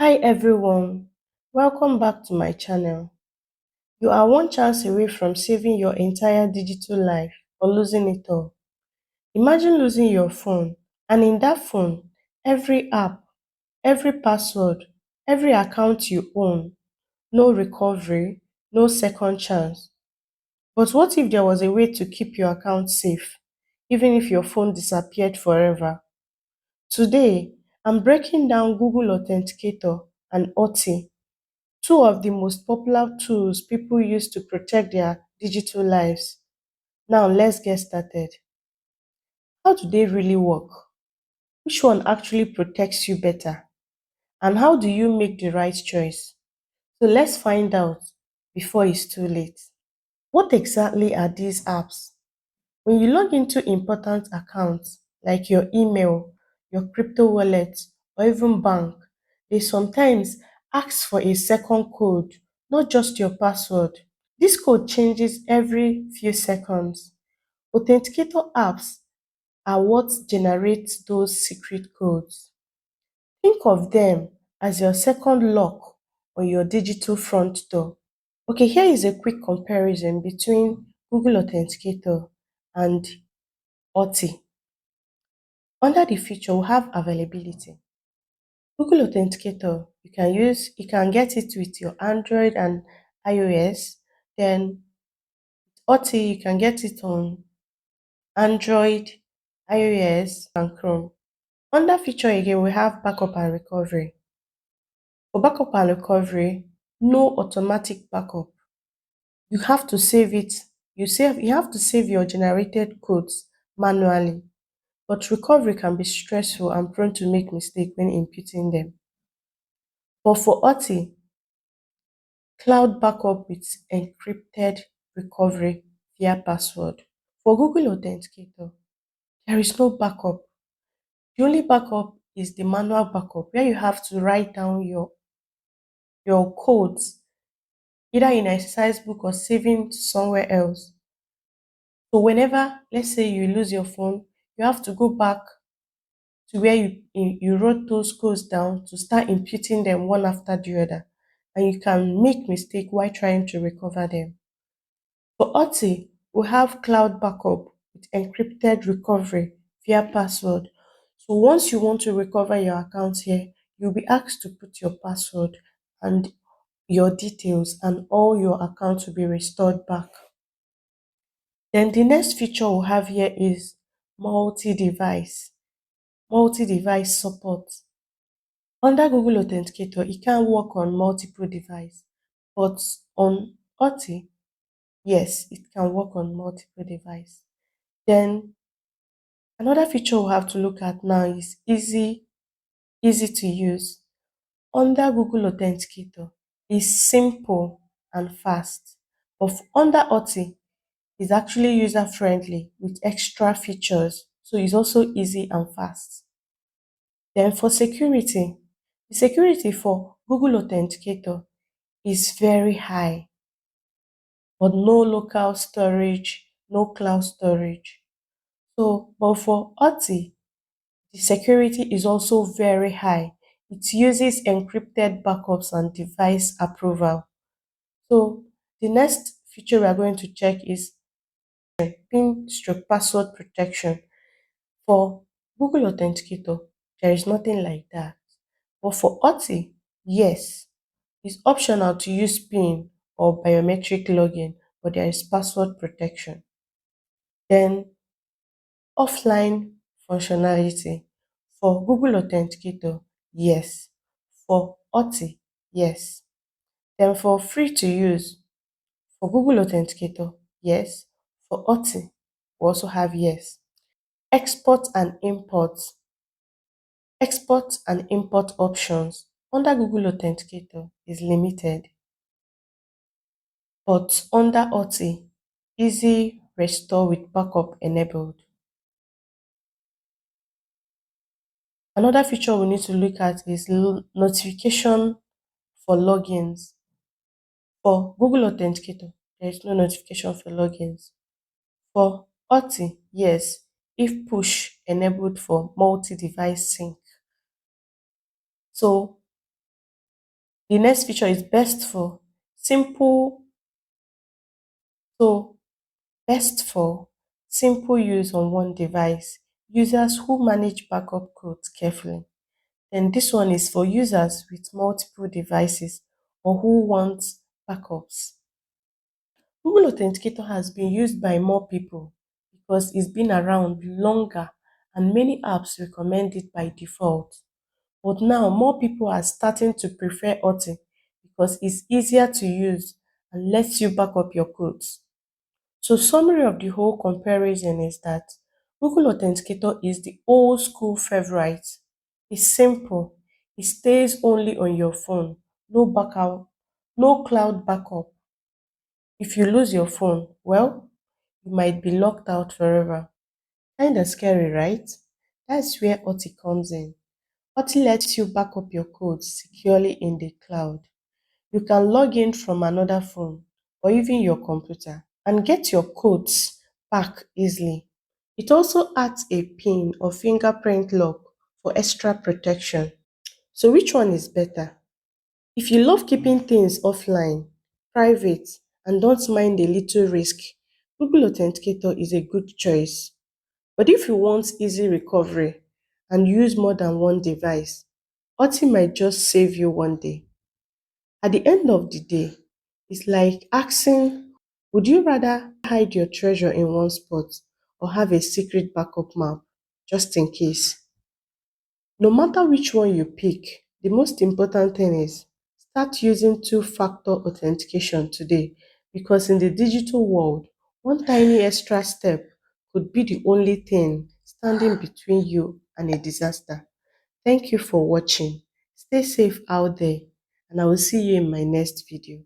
Hi everyone, welcome back to my channel. You are one chance away from saving your entire digital life or losing it all. Imagine losing your phone, and in that phone, every app, every password, every account you own, no recovery, no second chance. But what if there was a way to keep your account safe, even if your phone disappeared forever? Today, I'm breaking down Google Authenticator and Authy, two of the most popular tools people use to protect their digital lives. Now let's get started. How do they really work? Which one actually protects you better? And how do you make the right choice? So let's find out before it's too late. What exactly are these apps? When you log into important accounts like your email, your crypto wallet, or even bank, they sometimes ask for a second code, not just your password. This code changes every few seconds. Authenticator apps are what generates those secret codes. Think of them as your second lock on your digital front door. Okay, here is a quick comparison between Google Authenticator and Authy. Under the feature, we have availability. Google Authenticator, you can get it with your Android and iOS. Then Authy, you can get it on Android, iOS, and Chrome. Under feature again, we have backup and recovery. For backup and recovery, no automatic backup. You have to save it. You have to save your generated codes manually. But recovery can be stressful and prone to make mistakes when inputting them. But for Authy, cloud backup with encrypted recovery via password. For Google Authenticator, there is no backup. The only backup is the manual backup where you have to write down your codes either in an exercise book or saving somewhere else. So whenever, let's say you lose your phone, you have to go back to where you wrote those codes down to start imputing them one after the other. And you can make mistake while trying to recover them. For Authy, we have cloud backup with encrypted recovery via password. So once you want to recover your account here, you'll be asked to put your password and your details and all your accounts will be restored back. Then the next feature we have here is multi-device, multi-device support. Under Google Authenticator, it can work on multiple devices, but on Authy, yes, it can work on multiple devices. Then another feature we have to look at now is easy to use. Under Google Authenticator is simple and fast, but under Authy is actually user friendly with extra features, so it's also easy and fast. Then for security, the security for Google Authenticator is very high, but no local storage, no cloud storage. So, but for Authy, the security is also very high. It uses encrypted backups and device approval. So, the next feature we are going to check is PIN stroke password protection. For Google Authenticator, there is nothing like that. But for Authy, yes, it's optional to use PIN or biometric login, but there is password protection. Then offline functionality. For Google Authenticator, yes. For Authy, yes. Then for free to use, for Google Authenticator, yes. For Authy, we also have yes. Export and import. Export and import options under Google Authenticator is limited, but under Authy, easy restore with backup enabled. Another feature we need to look at is notification for logins. For Google Authenticator, there is no notification for logins. For Authy, yes, if push enabled for multi-device sync. So The next feature is best for simple, so best for simple use on one device, users who manage backup codes carefully. Then this one is for users with multiple devices or who want backups. Google Authenticator has been used by more people because it's been around longer and many apps recommend it by default. But now more people are starting to prefer Authy because it's easier to use and lets you back up your codes. So summary of the whole comparison is that Google Authenticator is the old school favorite. It's simple. It stays only on your phone. No backup, no cloud backup. If you lose your phone, well, you might be locked out forever. Kinda scary, right? That's where Authy comes in. Authy lets you back up your codes securely in the cloud. You can log in from another phone or even your computer and get your codes back easily. It also adds a PIN or fingerprint lock for extra protection. So which one is better? If you love keeping things offline, private, and don't mind a little risk, Google Authenticator is a good choice. But if you want easy recovery and use more than one device, Authy might just save you one day. At the end of the day, it's like asking, would you rather hide your treasure in one spot or have a secret backup map just in case? No matter which one you pick, the most important thing is start using two-factor authentication today because in the digital world, one tiny extra step could be the only thing standing between you and a disaster. Thank you for watching. Stay safe out there, and I will see you in my next video.